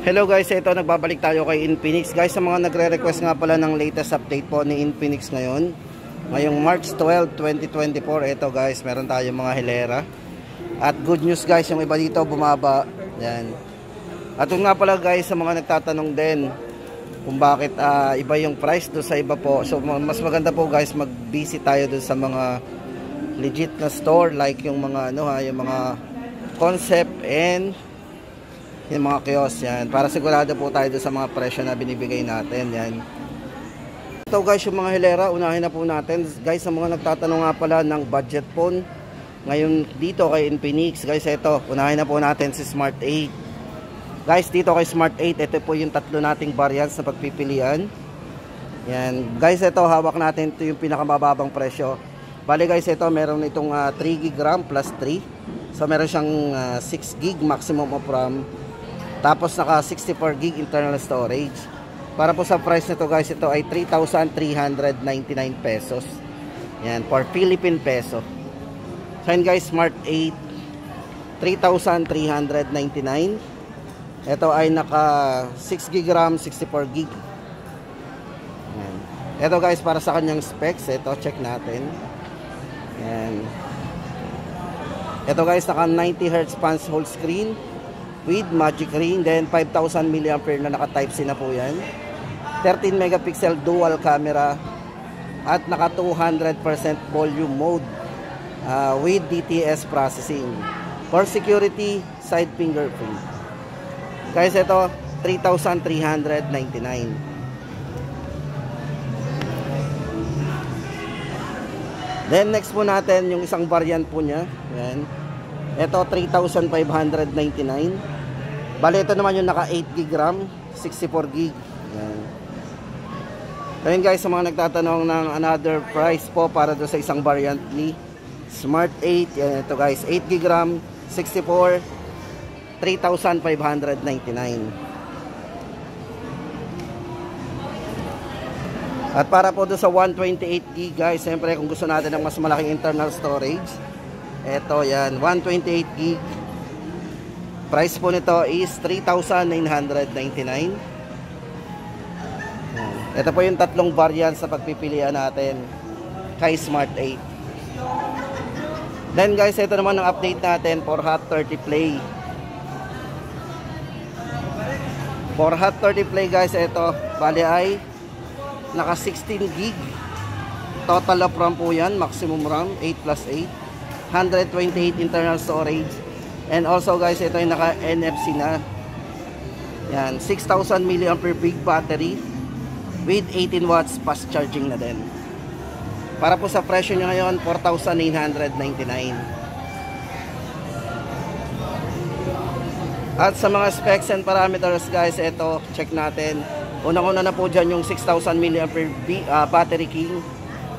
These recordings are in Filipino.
Hello guys, ito nagbabalik tayo kay Infinix. Guys, sa mga nagre-request nga pala ng latest update po ni Infinix ngayon, ngayong March 12, 2024, ito guys, meron tayong mga hilera. At good news guys, yung iba dito bumaba. Yan. At yun nga pala guys, sa mga nagtatanong din kung bakit iba yung price do sa iba po. So mas maganda po guys, mag-visit tayo dun sa mga legit na store, like yung mga yung mga Concept and yung mga kiosk yan, para sigurado po tayo doon sa mga presyo na binibigay natin. Yan. Ito guys, yung mga hilera, unahin na po natin guys. Sa mga nagtatanong nga pala ng budget phone ngayon dito kay Infinix guys, ito unahin na po natin si Smart 8 guys. Dito kay Smart 8, ito po yung tatlo nating variants na pagpipilian. Yan guys, ito hawak natin, ito yung pinakamababang presyo. Bali guys, ito meron itong 3GB RAM plus 3, so meron siyang 6GB maximum of RAM, tapos naka 64GB internal storage. Para po sa price nito guys, ito ay 3,399 pesos. Yan, for Philippine peso. So yun guys, Smart 8 3,399. Ito ay naka 6GB RAM, 64GB. Yan. Ito guys, para sa kanyang specs, ito check natin. Yan. Ito guys, naka 90Hz punch hole screen with magic ring, then 5,000 mAh na naka type C na po yan. 13 megapixel dual camera at naka 200% volume mode with DTS processing. For security, side fingerprint. Guys, ito 3,399. Then next po natin yung isang variant po niya. Yan. Ito 3,599. Bali, ito naman yung naka 8GB RAM, 64GB. Yan. So yun guys, sa mga nagtatanong ng another price po para doon sa isang variant ni Smart 8. Yan, ito guys, 8GB RAM, 64, 3,599. At para po doon sa 128GB guys, siyempre kung gusto natin ng mas malaking internal storage, ito yan, 128GB. Price po nito is 3,999. Ito po yung tatlong variants sa pagpipilian natin kay Smart 8. Then guys, ito naman ang update natin for Hot30 Play. For Hot30 Play guys, ito bali ay naka 16GB total of RAM po yan, maximum RAM 8+8, 128 internal storage. And also guys, ito ay naka NFC na. Yan, 6,000 mAh big battery with 18 watts fast charging na din. Para po sa presyo nyo ngayon, 4,999. At sa mga specs and parameters guys, ito check natin. Unang-una na po dyan yung 6,000 mAh battery king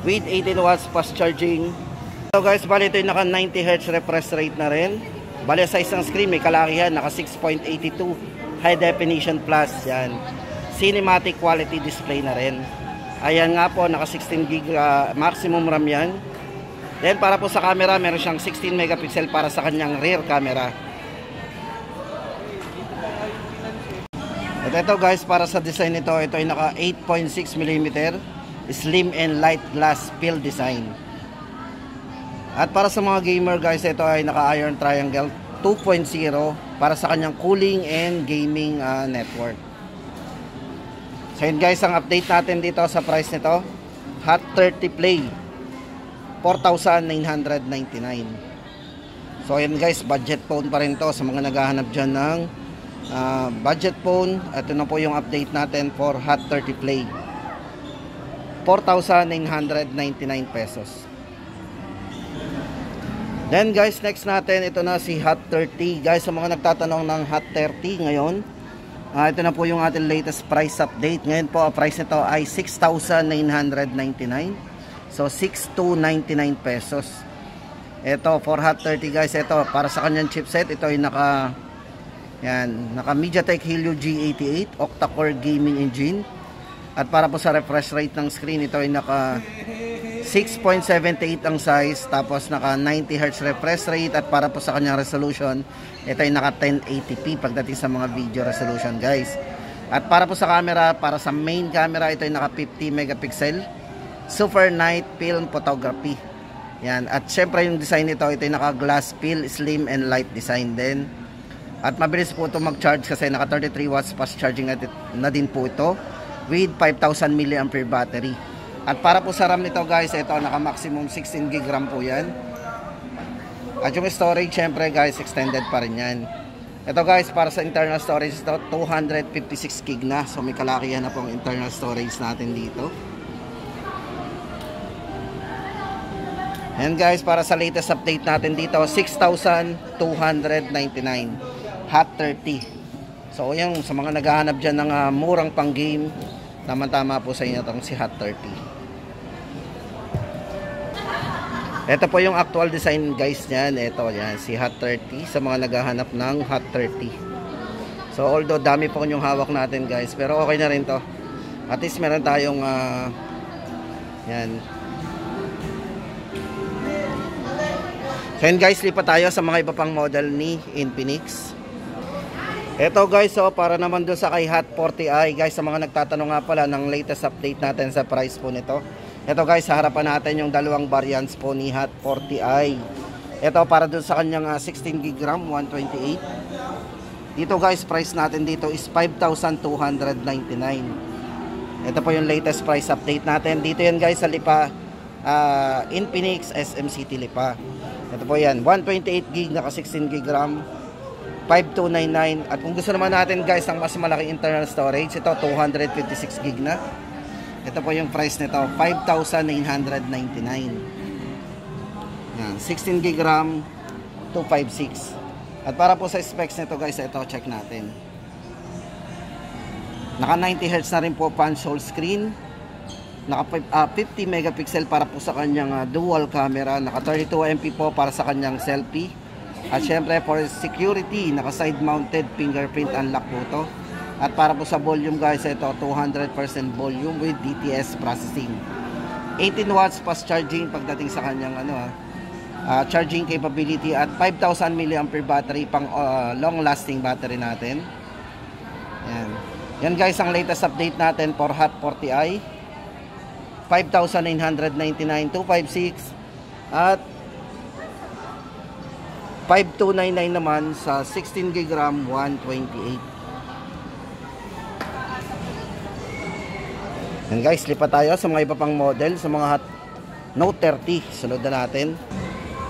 with 18 watts fast charging. So guys, bali ito yung naka 90Hz refresh rate na rin. Bali sa isang screen may kalakihan, naka 6.82 high definition plus. Yan, cinematic quality display na rin. Ayan nga po, naka 16GB maximum RAM yan. Then para po sa camera, meron siyang 16 megapixel para sa kanyang rear camera. At ito guys, para sa design nito, ito ay naka 8.6mm slim and light glass fill design. At para sa mga gamer guys, ito ay naka Iron Triangle 2.0 para sa kanyang cooling and gaming network. So yun guys, ang update natin dito sa price nito, Hot30 Play 4,999. So yun guys, budget phone pa rin to sa mga naghahanap dyan ng budget phone. Ito na po yung update natin for Hot30 Play, 4,999 pesos. Then guys, next natin, ito na si Hot30. Guys, sa mga nagtatanong ng Hot30 ngayon, ito na po yung ating latest price update. Ngayon po, price nito ay 6,999. So 6,299 pesos. Ito for Hot30 guys, ito para sa kanyang chipset, ito ay naka MediaTek Helio G88 octa-core gaming engine. At para po sa refresh rate ng screen, ito ay naka 6.78 ang size, tapos naka 90Hz refresh rate, at para po sa kanyang resolution, ito ay naka 1080p pagdating sa mga video resolution guys. At para po sa camera, para sa main camera, ito ay naka 50 megapixel super night film photography. Yan. At syempre yung design nito, ito ay naka glass fill, slim and light design din. At mabilis po ito mag-charge kasi naka 33 watts fast charging na din po ito with 5,000 mAh battery. At para po sa RAM nito guys, ito naka maximum 16 GB RAM po yan. At yung storage syempre guys, extended pa rin yan. Ito guys, para sa internal storage ito, 256 GB na. So may kalakihan na pong internal storage natin dito. And guys, para sa latest update natin dito, 6,299 Hot 30. So yung sa mga naghahanap dyan ng murang pang game, tama po sa inyo itong si Hot 30. Ito po yung actual design guys niyan. Ito yan, si Hot 30 sa mga naghahanap ng Hot 30. So although dami po yung hawak natin guys, pero okay na rin to. At least meron tayong yan. So yun guys, lipat tayo sa mga iba pang model ni Infinix. Ito guys, so para naman doon sa kay Hot 40i guys, sa mga nagtatanong nga pala ng latest update natin sa price po nito. Ito guys, sa harapan natin yung dalawang variants po ni Hot 40i. Ito para dun sa kanyang 16 GB RAM, 128. Dito guys, price natin dito is 5,299. Ito po yung latest price update natin. Dito yan guys sa Lipa, Infinix SM City Lipa. Ito po yan, 128 GB naka 16 GB RAM, 5,299. At kung gusto naman natin guys ng mas malaking internal storage, ito 256 GB na. Ito po yung price nito, 5,999. Yan, 16 GB RAM, 256. At para po sa specs nito guys, ito check natin. Naka 90Hz na rin po punch hole screen. Naka 50 megapixel para po sa kanyang dual camera. Naka 32MP po para sa kanyang selfie. At syempre for security, naka side mounted fingerprint unlock po to. At para po sa volume guys, ito 200% volume with DTS processing. 18 watts fast charging pagdating sa kanyang charging capability, at 5,000 mAh battery, pang long lasting battery natin. Yan. Yan guys ang latest update natin for Hot 40i. 5,999, 256 at 5,299 naman sa 16 GB RAM, 128. And guys, lipat tayo sa mga iba pang model, sa mga Hot Note 30. Sunod na natin.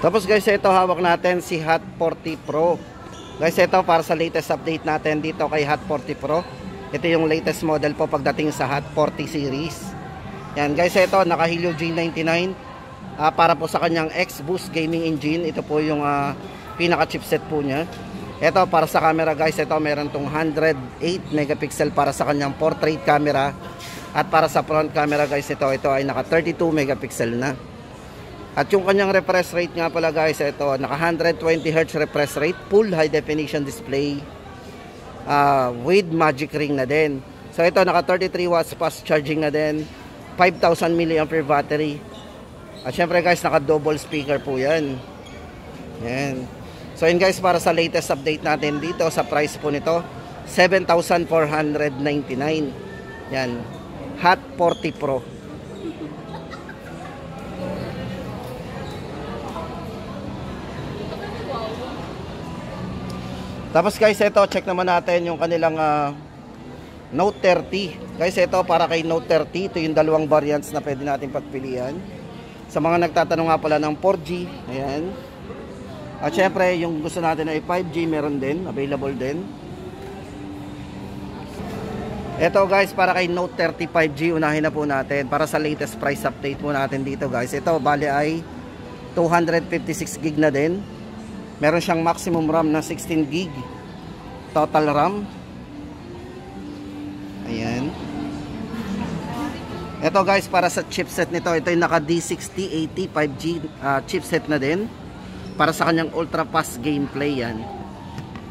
Tapos guys, ito hawak natin si Hot 40 Pro. Guys, ito para sa latest update natin dito kay Hot 40 Pro. Ito yung latest model po pagdating sa Hot 40 series. Yan guys, ito naka Helio G99 para po sa kanyang X-Boost gaming engine. Ito po yung pinaka chipset po niya. Ito para sa camera guys, ito meron tong 108 megapixel para sa kanyang portrait camera. At para sa front camera guys, ito ay naka 32 megapixel na. At yung kanyang refresh rate nga pala guys, ito naka 120Hz refresh rate, full high definition display with magic ring na din. So ito naka 33 watts fast charging na din, 5,000 mAh battery. At syempre guys, naka double speaker po yan. Yan. So yun guys, para sa latest update natin dito sa price po nito, 7,499. Yan, Hot 40 Pro. Tapos guys, ito check naman natin yung kanilang Note 30. Guys, ito para kay Note 30, ito yung dalawang variants na pwede natin pagpilian. Sa mga nagtatanong nga pala ng 4G, ayan. At syempre, yung gusto natin ay 5G, meron din, available din. Ito guys, para kay Note 30 5G, unahin na po natin. Para sa latest price update po natin dito guys. Ito, bali ay 256 GB na din. Meron siyang maximum RAM na 16 GB. Total RAM. Ayan. Ito guys, para sa chipset nito, ito yung naka D6080 5G chipset na din. Para sa kanyang ultra fast gameplay yan.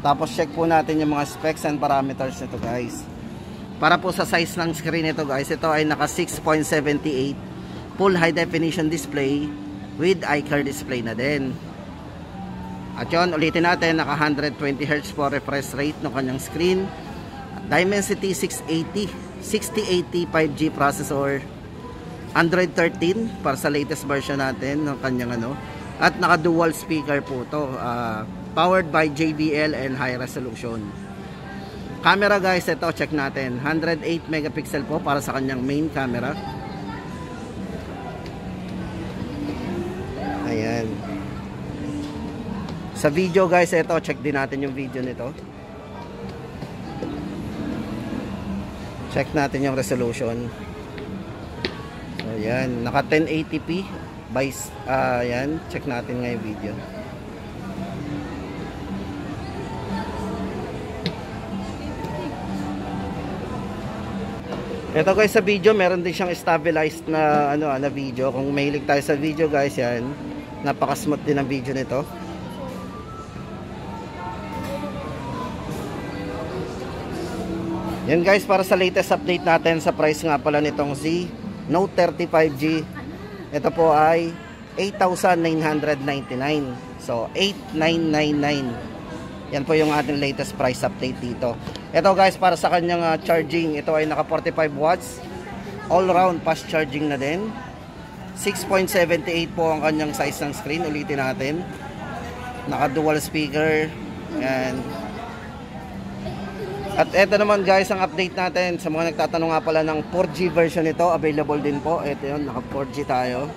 Tapos check po natin yung mga specs and parameters nito guys. Para po sa size ng screen nito guys, ito ay naka 6.78 full high definition display with iCar display na din. At yun, ulitin natin, naka 120Hz po refresh rate ng kanyang screen. Dimensity 6080 5G processor. Android 13 para sa latest version natin ng kanyang at naka dual speaker po to. Powered by JBL and high resolution. Camera guys, ito check natin. 108 megapixel po para sa kanyang main camera. Ayan. Sa video guys, ito check din natin yung video nito. Check natin yung resolution. So ayan, naka 1080p by ayan, check natin nga yung video. Ito guys, sa video meron din siyang stabilized na na video. Kung mahilig tayo sa video guys, yan, napaka-smooth din ang video nito. Yan guys, para sa latest update natin sa price nga pala nitong si Note 30 5G. Ito po ay 8,999. So 8,999. Yan po yung ating latest price update dito. Ito guys, para sa kanyang charging, ito ay naka 45 watts. All round fast charging na din. 6.78 po ang kanyang size ng screen. Ulitin natin. Naka dual speaker. Yan. At ito naman guys, ang update natin sa mga nagtatanong nga pala ng 4G version nito, available din po. Ito yun, naka 4G tayo.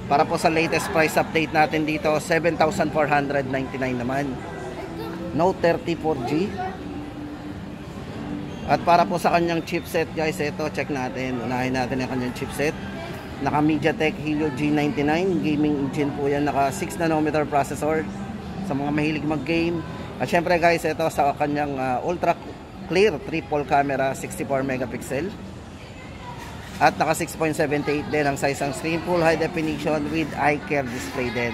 Para po sa latest price update natin dito, 7,499 naman. Note 30 4G. At para po sa kanyang chipset guys, ito check natin. Unahin natin ang kanyang chipset. Naka MediaTek Helio G99 gaming engine po yan. Naka 6 nanometer processor sa mga mahilig mag-game. At syempre guys, ito sa kanyang ultra clear triple camera 64 megapixel. At naka 6.78 din ang size ng screen. Full high definition with iCar display din.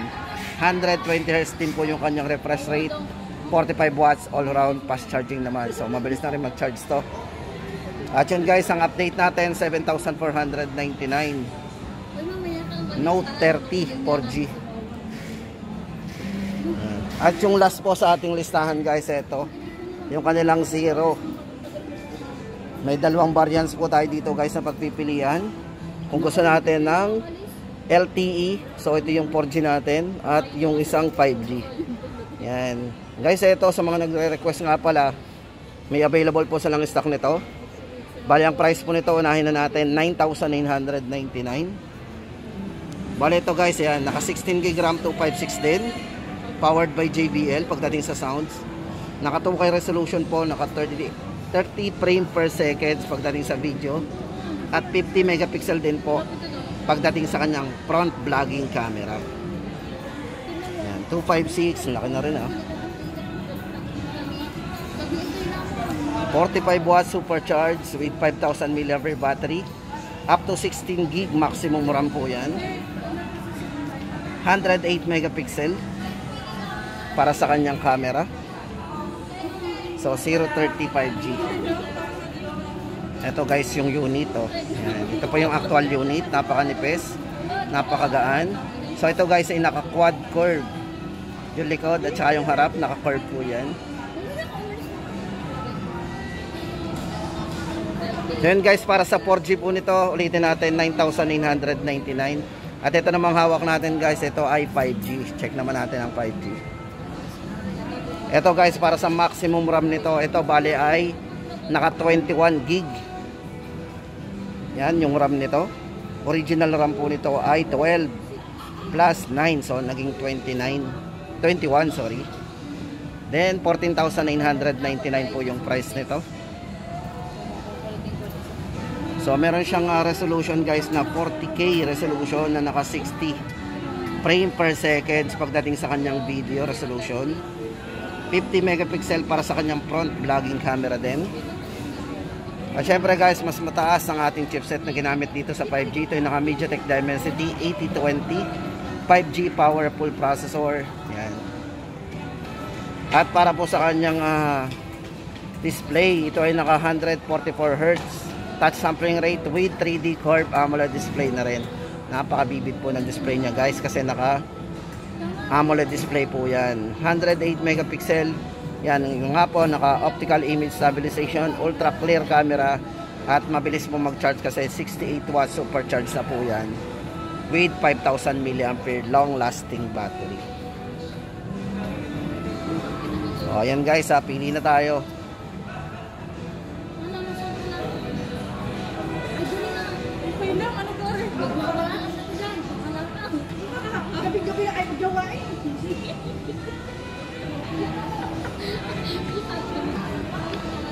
120Hz din po yung kanyang refresh rate. 45 watts all around fast charging naman. So mabilis na rin mag-charge to. At yun guys, ang update natin 7,499. Note 30 4G. At yung last po sa ating listahan guys, ito yung kanilang Zero. May dalawang variants po tayo dito guys na pagpipilian. Kung gusto natin ng LTE, so ito yung 4G natin, at yung isang 5G. Yan guys, ito sa mga nagre-request nga pala, may available po silang stock nito. Bali ang price po nito, unahin na natin, 9,999. Bali ito guys, yan, naka 16GB RAM 256 din, powered by JBL pagdating sa sounds. Naka 2K resolution po, naka 30 frame per second pagdating sa video, at 50 megapixel din po pagdating sa kanyang front vlogging camera. Yan, 256, laki na rin 45 watts supercharged with 5,000 mAh battery, up to 16GB maximum RAM po yan. 108 megapixel para sa kanyang camera. So 030 5G. Ito guys yung unit Yan. Ito po yung actual unit, napakanipis, napakagaan. So ito guys ay naka quad curve. Yung likod at saka yung harap naka curve po yan. Yan guys, para sa 4G po nito, ulitin natin 9,999. At ito namang hawak natin guys, ito ay 5G. Check naman natin ang 5G. Ito guys, para sa maximum RAM nito, ito bali ay naka 21GB. Yan yung RAM nito. Original RAM po nito ay 12 plus 9, so naging 21, sorry. Then 14,999 po yung price nito. So meron siyang resolution guys na 40K resolution na naka 60 frame per second pagdating sa kanyang video resolution. 50 megapixel para sa kanyang front vlogging camera din. At syempre guys, mas mataas ang ating chipset na ginamit dito sa 5G. Ito yung naka MediaTek Dimensity 8020 5G powerful processor. Yan. At para po sa kanyang display, ito ay naka 144Hz touch sampling rate with 3D curve AMOLED display na rin. Napakabibid po ng display niya guys kasi naka AMOLED display po yan. 108 megapixel. Yan yung nga po, naka optical image stabilization, ultra clear camera, at mabilis po mag-charge kasi 68 watts supercharge na po yan. With 5,000 mAh long lasting battery. So ayan guys, pili na tayo. Gabi-gabi ay magjawain.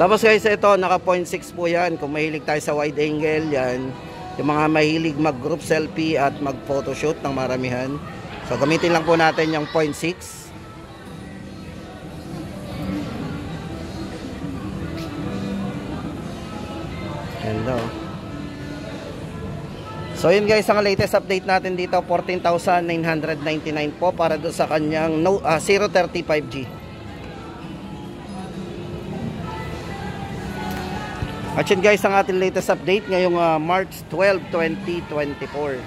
Tapos guys, ito naka 0.6 po yan. Kung mahilig tayo sa wide angle, yan. Yung mga mahilig mag group selfie at mag photoshoot ng maramihan. So gamitin lang po natin yung 0.6. Hello. So yun guys, ang latest update natin dito, 14,999 po para doon sa kanyang 035G. At yun guys, ang ating latest update ngayong March 12, 2024.